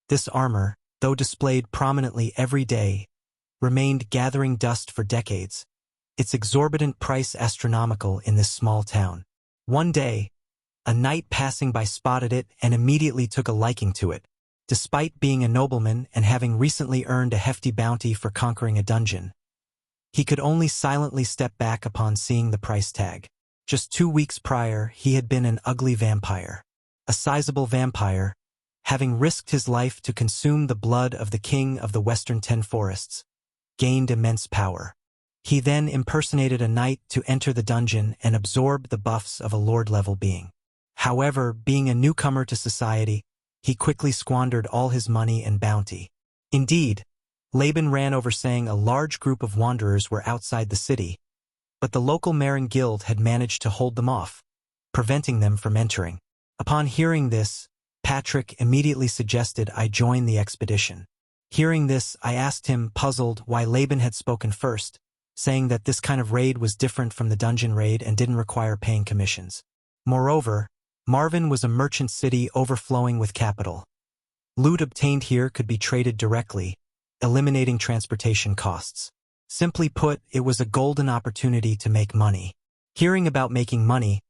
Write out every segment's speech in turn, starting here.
This armor, though displayed prominently every day, remained gathering dust for decades, its exorbitant price astronomical in this small town. One day, a knight passing by spotted it and immediately took a liking to it. Despite being a nobleman and having recently earned a hefty bounty for conquering a dungeon, he could only silently step back upon seeing the price tag. Just 2 weeks prior, he had been an ugly vampire. A sizable vampire, having risked his life to consume the blood of the king of the Western 10 Forests, gained immense power. He then impersonated a knight to enter the dungeon and absorb the buffs of a lord-level being. However, being a newcomer to society, he quickly squandered all his money and bounty. Indeed, Laban ran over saying a large group of wanderers were outside the city, but the local Marin guild had managed to hold them off, preventing them from entering. Upon hearing this, Patrick immediately suggested I join the expedition. Hearing this, I asked him, puzzled, why Laban had spoken first, saying that this kind of raid was different from the dungeon raid and didn't require paying commissions. Moreover, Marvin was a merchant city overflowing with capital. Loot obtained here could be traded directly, eliminating transportation costs. Simply put, it was a golden opportunity to make money. Hearing about making money,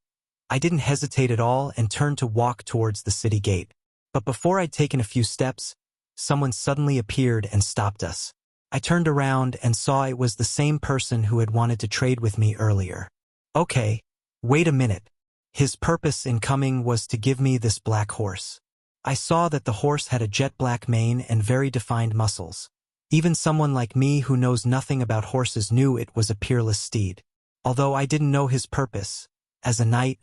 I didn't hesitate at all and turned to walk towards the city gate. But before I'd taken a few steps, someone suddenly appeared and stopped us. I turned around and saw it was the same person who had wanted to trade with me earlier. Okay, wait a minute. His purpose in coming was to give me this black horse. I saw that the horse had a jet black mane and very defined muscles. Even someone like me who knows nothing about horses knew it was a peerless steed. Although I didn't know his purpose, as a knight,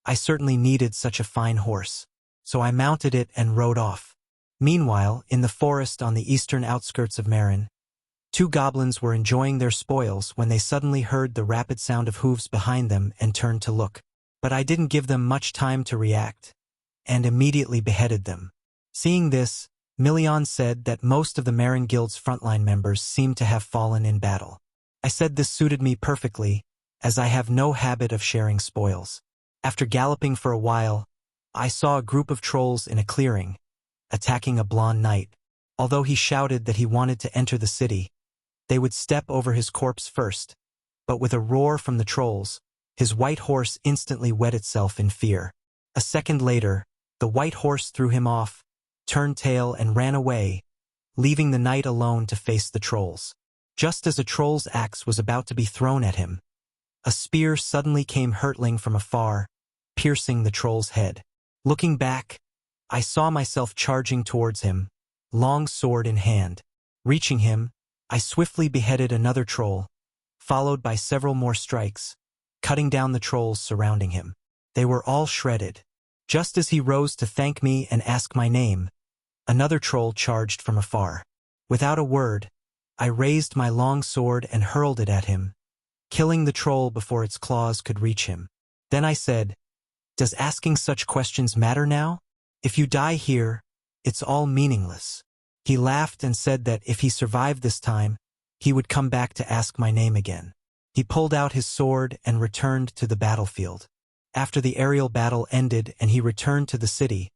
I certainly needed such a fine horse. So I mounted it and rode off. Meanwhile, in the forest on the eastern outskirts of Marin, 2 goblins were enjoying their spoils when they suddenly heard the rapid sound of hooves behind them and turned to look. But I didn't give them much time to react, and immediately beheaded them. Seeing this, Milion said that most of the Marin Guild's frontline members seemed to have fallen in battle. I said this suited me perfectly, as I have no habit of sharing spoils. After galloping for a while, I saw a group of trolls in a clearing, attacking a blonde knight. Although he shouted that he wanted to enter the city, they would step over his corpse first. But with a roar from the trolls, his white horse instantly wet itself in fear. A second later, the white horse threw him off, turned tail and ran away, leaving the knight alone to face the trolls. Just as a troll's axe was about to be thrown at him, a spear suddenly came hurtling from afar, piercing the troll's head. Looking back, I saw myself charging towards him, long sword in hand. Reaching him, I swiftly beheaded another troll, followed by several more strikes, cutting down the trolls surrounding him. They were all shredded. Just as he rose to thank me and ask my name, another troll charged from afar. Without a word, I raised my long sword and hurled it at him, killing the troll before its claws could reach him. Then I said, "Does asking such questions matter now? If you die here, it's all meaningless." He laughed and said that if he survived this time, he would come back to ask my name again. He pulled out his sword and returned to the battlefield. After the aerial battle ended and he returned to the city,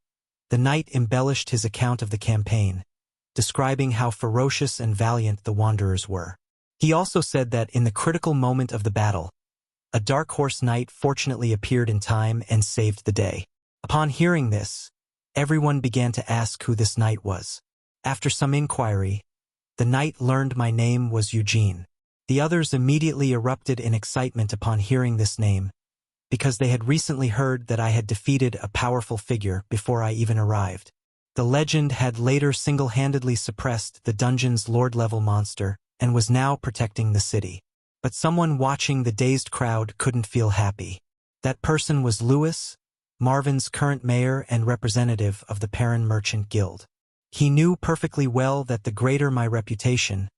the knight embellished his account of the campaign, describing how ferocious and valiant the wanderers were. He also said that in the critical moment of the battle, a dark horse knight fortunately appeared in time and saved the day. Upon hearing this, everyone began to ask who this knight was. After some inquiry, the knight learned my name was Eugene. The others immediately erupted in excitement upon hearing this name, because they had recently heard that I had defeated a powerful figure before I even arrived. The legend had later single-handedly suppressed the dungeon's lord-level monster and was now protecting the city. But someone watching the dazed crowd couldn't feel happy. That person was Louis, Marvin's current mayor and representative of the Perrin Merchant Guild. He knew perfectly well that the greater my reputation,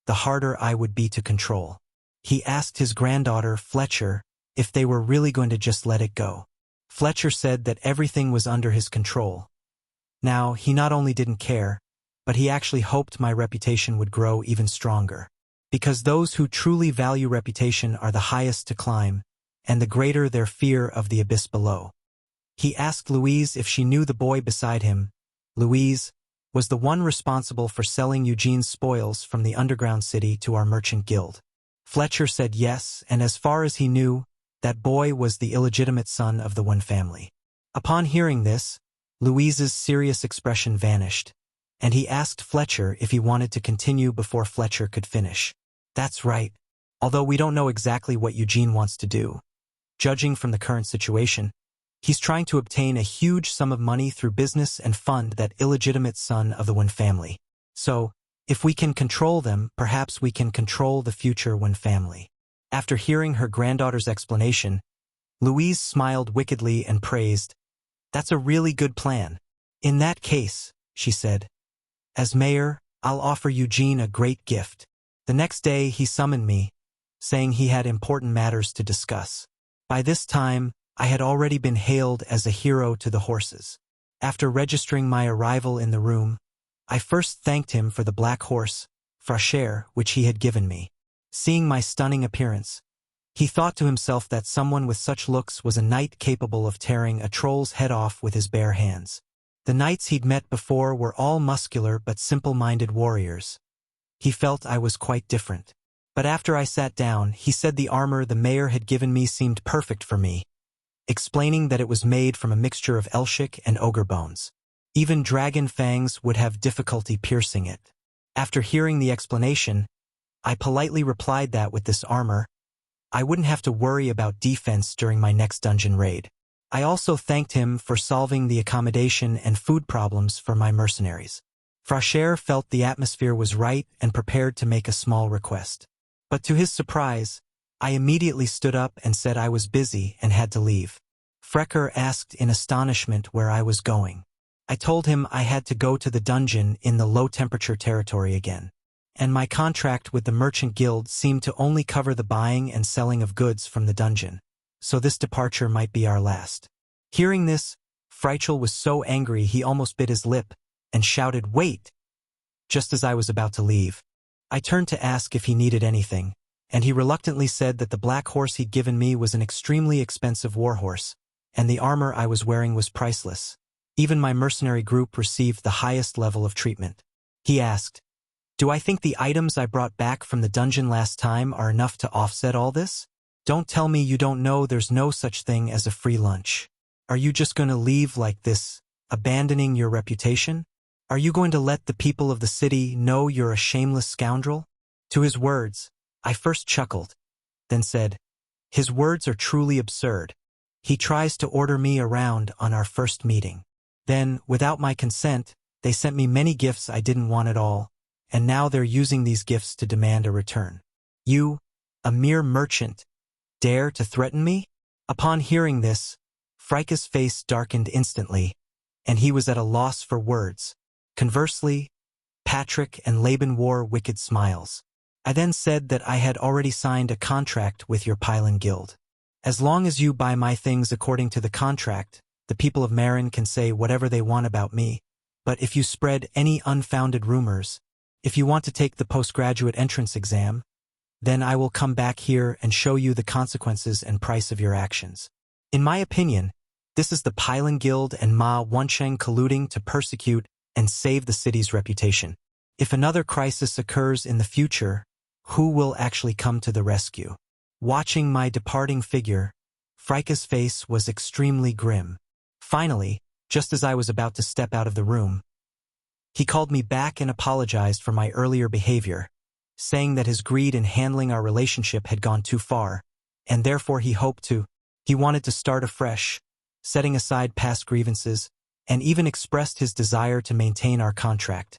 the harder I would be to control. He asked his granddaughter, Fletcher, if they were really going to just let it go. Fletcher said that everything was under his control. Now, he not only didn't care, but he actually hoped my reputation would grow even stronger. Because those who truly value reputation are the highest to climb, and the greater their fear of the abyss below. He asked Louise if she knew the boy beside him. Louise, was the one responsible for selling Eugene's spoils from the underground city to our merchant guild. Fletcher said yes, and as far as he knew, that boy was the illegitimate son of the Wen family. Upon hearing this, Louise's serious expression vanished, and he asked Fletcher if he wanted to continue before Fletcher could finish. That's right. Although we don't know exactly what Eugene wants to do. Judging from the current situation, he's trying to obtain a huge sum of money through business and fund that illegitimate son of the Wen family. So, if we can control them, perhaps we can control the future Wen family. After hearing her granddaughter's explanation, Louise smiled wickedly and praised, "That's a really good plan. In that case," she said, "as mayor, I'll offer Eugene a great gift." The next day he summoned me, saying he had important matters to discuss. By this time, I had already been hailed as a hero to the horses. After registering my arrival in the room, I first thanked him for the black horse, Fracher, which he had given me. Seeing my stunning appearance, he thought to himself that someone with such looks was a knight capable of tearing a troll's head off with his bare hands. The knights he'd met before were all muscular but simple-minded warriors. He felt I was quite different. But after I sat down, he said the armor the mayor had given me seemed perfect for me, explaining that it was made from a mixture of elshik and ogre bones. Even dragon fangs would have difficulty piercing it. After hearing the explanation, I politely replied that with this armor, I wouldn't have to worry about defense during my next dungeon raid. I also thanked him for solving the accommodation and food problems for my mercenaries. Fracher felt the atmosphere was right and prepared to make a small request. But to his surprise, I immediately stood up and said I was busy and had to leave. Frecker asked in astonishment where I was going. I told him I had to go to the dungeon in the low-temperature territory again, and my contract with the merchant guild seemed to only cover the buying and selling of goods from the dungeon, so this departure might be our last. Hearing this, Freichel was so angry he almost bit his lip and shouted, "Wait!" just as I was about to leave. I turned to ask if he needed anything, and he reluctantly said that the black horse he'd given me was an extremely expensive warhorse, and the armor I was wearing was priceless. Even my mercenary group received the highest level of treatment. He asked, "Do I think the items I brought back from the dungeon last time are enough to offset all this? Don't tell me you don't know there's no such thing as a free lunch. Are you just going to leave like this, abandoning your reputation? Are you going to let the people of the city know you're a shameless scoundrel?" To his words, I first chuckled, then said, "His words are truly absurd. He tries to order me around on our first meeting. Then, without my consent, they sent me many gifts I didn't want at all, and now they're using these gifts to demand a return. You, a mere merchant, dare to threaten me?" Upon hearing this, Freike's face darkened instantly, and he was at a loss for words. Conversely, Patrick and Laban wore wicked smiles. I then said that I had already signed a contract with your Pylon Guild. As long as you buy my things according to the contract, the people of Marin can say whatever they want about me, but if you spread any unfounded rumors, if you want to take the postgraduate entrance exam, then I will come back here and show you the consequences and price of your actions. In my opinion, this is the Pylon Guild and Ma Wansheng colluding to persecute and save the city's reputation. If another crisis occurs in the future, who will actually come to the rescue? Watching my departing figure, Freike's face was extremely grim. Finally, just as I was about to step out of the room, he called me back and apologized for my earlier behavior, saying that his greed in handling our relationship had gone too far, and therefore he wanted to start afresh, setting aside past grievances, and even expressed his desire to maintain our contract,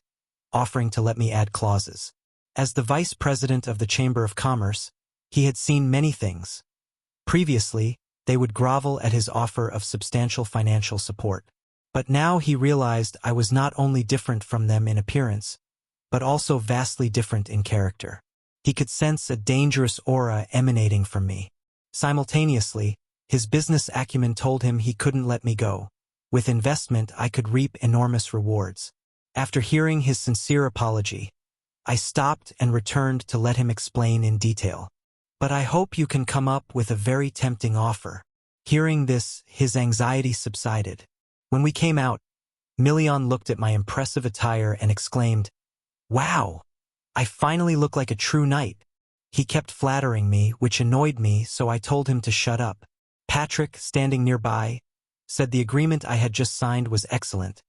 offering to let me add clauses. As the vice president of the Chamber of Commerce, he had seen many things. Previously, they would grovel at his offer of substantial financial support. But now he realized I was not only different from them in appearance, but also vastly different in character. He could sense a dangerous aura emanating from me. Simultaneously, his business acumen told him he couldn't let me go. With investment, I could reap enormous rewards. After hearing his sincere apology, I stopped and returned to let him explain in detail. "But I hope you can come up with a very tempting offer." Hearing this, his anxiety subsided. When we came out, Million looked at my impressive attire and exclaimed, "Wow! I finally look like a true knight." He kept flattering me, which annoyed me, so I told him to shut up. Patrick, standing nearby, said the agreement I had just signed was excellent,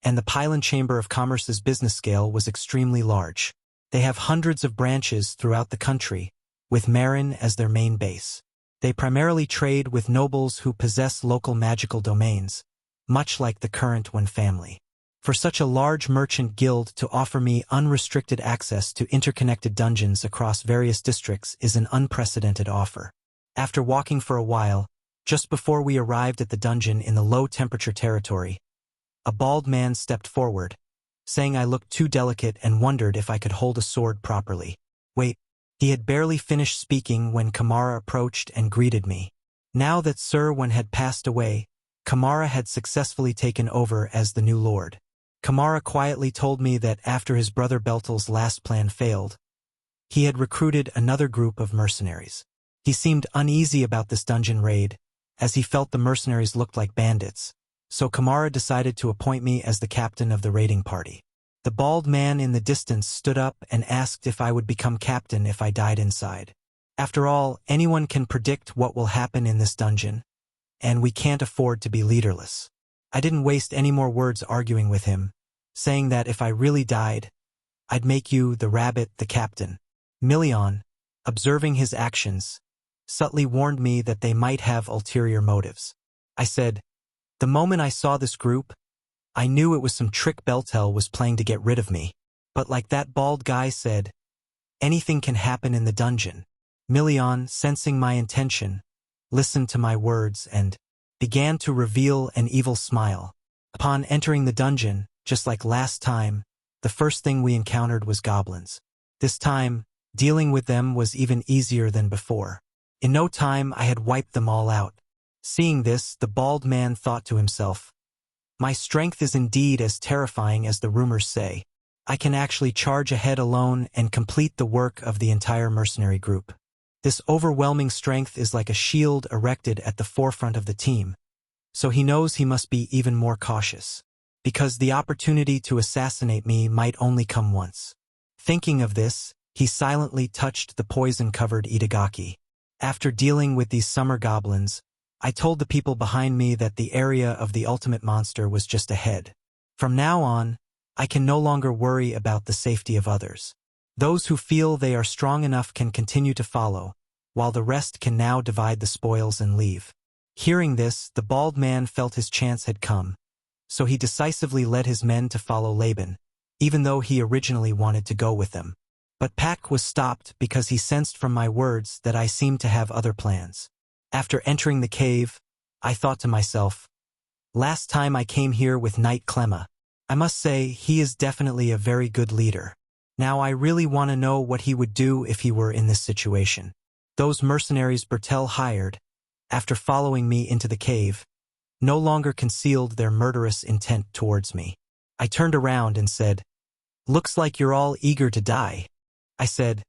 and the Pylon Chamber of Commerce's business scale was extremely large. They have hundreds of branches throughout the country, with Marin as their main base. They primarily trade with nobles who possess local magical domains, much like the current one family. For such a large merchant guild to offer me unrestricted access to interconnected dungeons across various districts is an unprecedented offer. After walking for a while, just before we arrived at the dungeon in the low-temperature territory, a bald man stepped forward, saying I looked too delicate and wondered if I could hold a sword properly. Wait, he had barely finished speaking when Kamara approached and greeted me. Now that Sir Wen had passed away, Kamara had successfully taken over as the new lord. Kamara quietly told me that after his brother Beltal's last plan failed, he had recruited another group of mercenaries. He seemed uneasy about this dungeon raid, as he felt the mercenaries looked like bandits, so Kamara decided to appoint me as the captain of the raiding party. The bald man in the distance stood up and asked if I would become captain if I died inside. After all, anyone can predict what will happen in this dungeon, and we can't afford to be leaderless. I didn't waste any more words arguing with him, saying that if I really died, I'd make you, the rabbit, the captain. Million, observing his actions, subtly warned me that they might have ulterior motives. I said, "The moment I saw this group, I knew it was some trick Beltel was playing to get rid of me. But like that bald guy said, anything can happen in the dungeon." Million, sensing my intention, listened to my words and began to reveal an evil smile. Upon entering the dungeon, just like last time, the first thing we encountered was goblins. This time, dealing with them was even easier than before. In no time, I had wiped them all out. Seeing this, the bald man thought to himself, "My strength is indeed as terrifying as the rumors say. I can actually charge ahead alone and complete the work of the entire mercenary group. This overwhelming strength is like a shield erected at the forefront of the team, so he knows he must be even more cautious, because the opportunity to assassinate me might only come once." Thinking of this, he silently touched the poison-covered Itagaki. After dealing with these summer goblins, I told the people behind me that the area of the ultimate monster was just ahead. From now on, I can no longer worry about the safety of others. Those who feel they are strong enough can continue to follow, while the rest can now divide the spoils and leave. Hearing this, the bald man felt his chance had come, so he decisively led his men to follow Laban, even though he originally wanted to go with them. But Pak was stopped because he sensed from my words that I seemed to have other plans. After entering the cave, I thought to myself, last time I came here with Knight Clemma, I must say he is definitely a very good leader. Now I really want to know what he would do if he were in this situation. Those mercenaries Bertel hired, after following me into the cave, no longer concealed their murderous intent towards me. I turned around and said, "Looks like you're all eager to die." I said,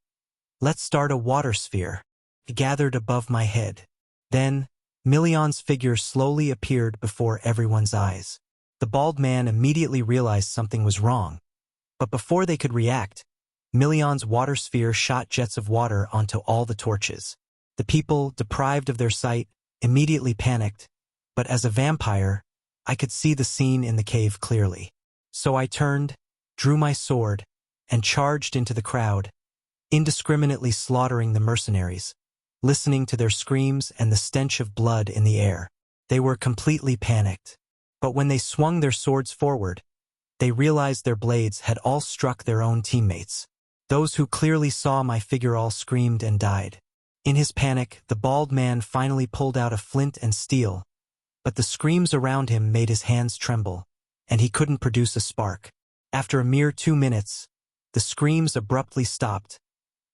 "Let's start a water sphere." It gathered above my head. Then, Million's figure slowly appeared before everyone's eyes. The bald man immediately realized something was wrong. But before they could react, Million's water sphere shot jets of water onto all the torches. The people, deprived of their sight, immediately panicked, but as a vampire, I could see the scene in the cave clearly. So I turned, drew my sword, and charged into the crowd, indiscriminately slaughtering the mercenaries, listening to their screams and the stench of blood in the air. They were completely panicked. But when they swung their swords forward, they realized their blades had all struck their own teammates. Those who clearly saw my figure all screamed and died. In his panic, the bald man finally pulled out a flint and steel, but the screams around him made his hands tremble, and he couldn't produce a spark. After a mere 2 minutes, the screams abruptly stopped,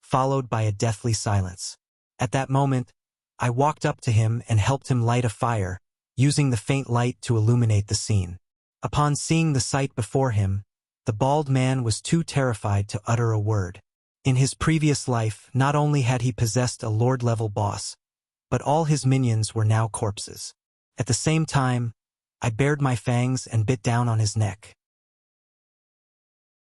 followed by a deathly silence. At that moment, I walked up to him and helped him light a fire, using the faint light to illuminate the scene. Upon seeing the sight before him, the bald man was too terrified to utter a word. In his previous life, not only had he possessed a lord-level boss, but all his minions were now corpses. At the same time, I bared my fangs and bit down on his neck.